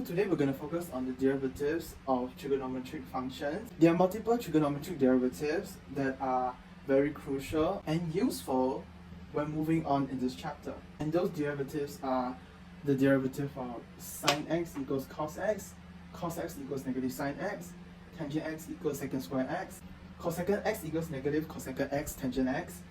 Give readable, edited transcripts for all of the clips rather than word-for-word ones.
Today we're going to focus on the derivatives of trigonometric functions. There are multiple trigonometric derivatives that are very crucial and useful when moving on in this chapter. And those derivatives are the derivative of sine x equals cos x equals negative sine x, tangent x equals secant square x, cosecant x equals negative cosecant x tangent x,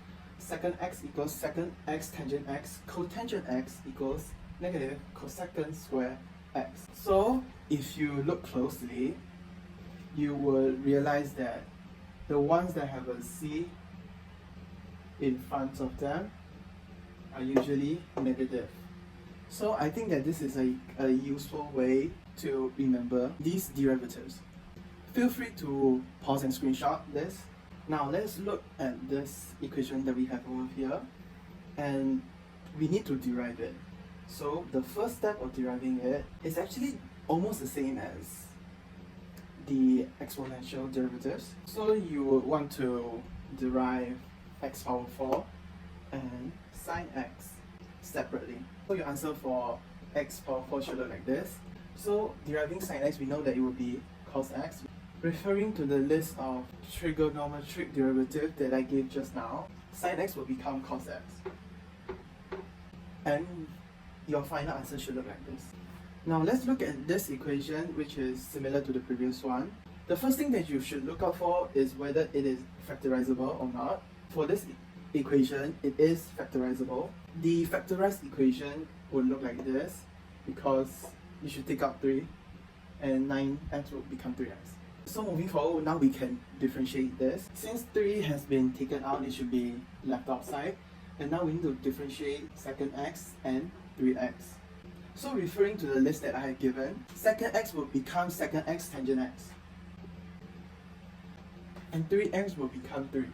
secant x equals secant x tangent x, cotangent x equals negative cosecant square x. So if you look closely, you will realize that the ones that have a c in front of them are usually negative. So I think that this is a useful way to remember these derivatives. Feel free to pause and screenshot this. Now let's look at this equation that we have over here, and we need to derive it. So the first step of deriving it is actually almost the same as the exponential derivatives. So you would want to derive x power 4 and sine x separately. So your answer for x power 4 should look like this. So deriving sine x, we know that it will be cos x. Referring to the list of trigonometric derivatives that I gave just now, sine x will become cos x. And your final answer should look like this. Now let's look at this equation, which is similar to the previous one. The first thing that you should look out for is whether it is factorizable or not. For this equation, it is factorizable. The factorized equation would look like this, because you should take out 3 and 9x will become 3x. So moving forward, now we can differentiate this. Since 3 has been taken out, it should be left outside. And now we need to differentiate secant x and 3x. So referring to the list that I have given, secant x will become secant x tangent x. And 3x will become 3.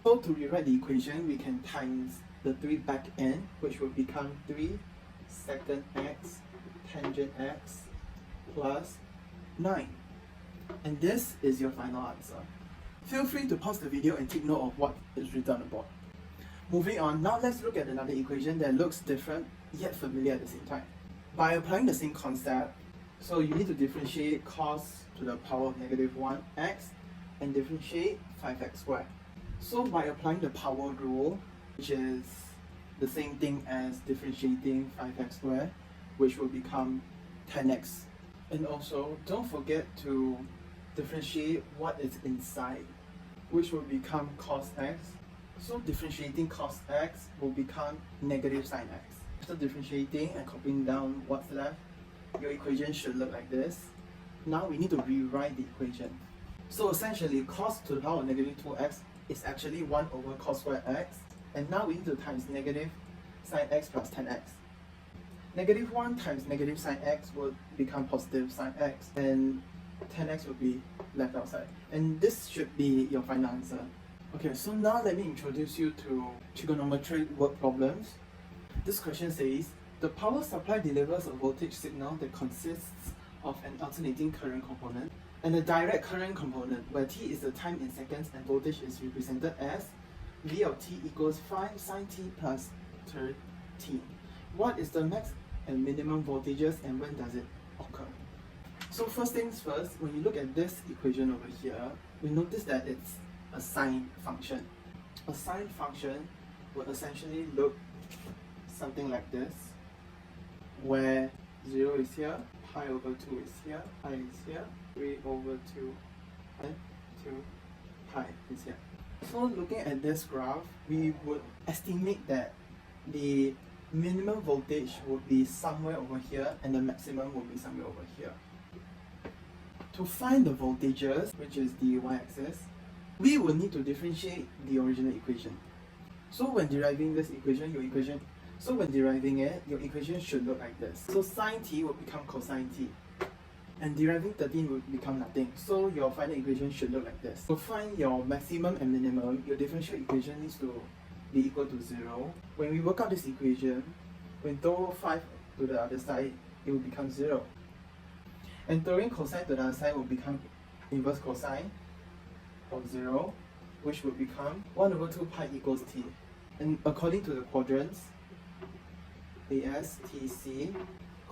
So to rewrite the equation, we can times the 3 back in, which will become 3 secant x tangent x plus 9. And this is your final answer. Feel free to pause the video and take note of what is written on the board. Moving on, now let's look at another equation that looks different yet familiar at the same time. By applying the same concept, so you need to differentiate cos to the power of negative 1x and differentiate 5x squared. So by applying the power rule, which is the same thing as differentiating 5x squared, which will become 10x. And also, don't forget to differentiate what is inside, which will become cos x. So differentiating cos x will become negative sine x. After differentiating and copying down what's left, your equation should look like this. Now we need to rewrite the equation. So essentially, cos to the power of negative 2x is actually 1 over cos squared x. And now we need to times negative sine x plus 10x. Negative 1 times negative sine x will become positive sine x, and 10x will be left outside. And this should be your final answer. Okay, so now let me introduce you to trigonometric word problems. This question says, the power supply delivers a voltage signal that consists of an alternating current component and a direct current component, where t is the time in seconds and voltage is represented as v of t equals 5 sine t plus 13. What is the max and minimum voltages and when does it occur? So first things first, when you look at this equation over here, we notice that it's a sine function. A sine function will essentially look something like this, where 0 is here, pi over 2 is here, pi is here, 3 over 2 and 2 pi is here. So looking at this graph, we would estimate that the minimum voltage would be somewhere over here and the maximum would be somewhere over here. To find the voltages, which is the y-axis, we will need to differentiate the original equation. So when deriving this equation, your equation should look like this. So sine t will become cosine t, and deriving 13 will become nothing. So your final equation should look like this. To find your maximum and minimum, your differential equation needs to be equal to 0. When we work out this equation, when throw 5 to the other side, it will become 0. And throwing cosine to the other side will become inverse cosine of 0, which will become 1 over 2 pi equals t. And according to the quadrants, AS, TC,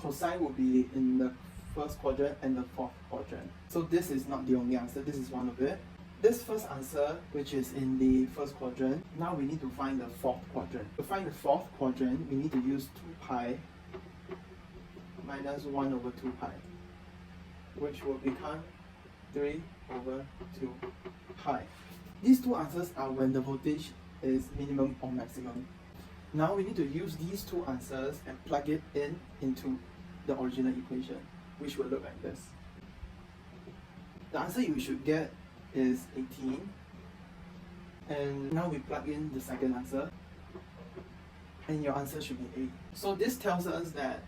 cosine will be in the first quadrant and the fourth quadrant. So this is not the only answer, this is one of it. This first answer, which is in the first quadrant, now we need to find the fourth quadrant. To find the fourth quadrant, we need to use 2 pi minus 1 over 2 pi, which will become 3 over 2 pi. These two answers are when the voltage is minimum or maximum. Now we need to use these two answers and plug it into the original equation, which will look like this. The answer you should get is 18. And now we plug in the second answer, and your answer should be 8. So this tells us that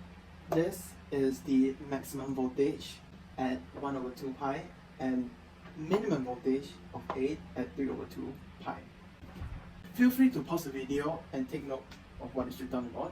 this is the maximum voltage at 1 over 2 pi and minimum voltage of 8 at 3 over 2 pi. Feel free to pause the video and take note of what is written on the board.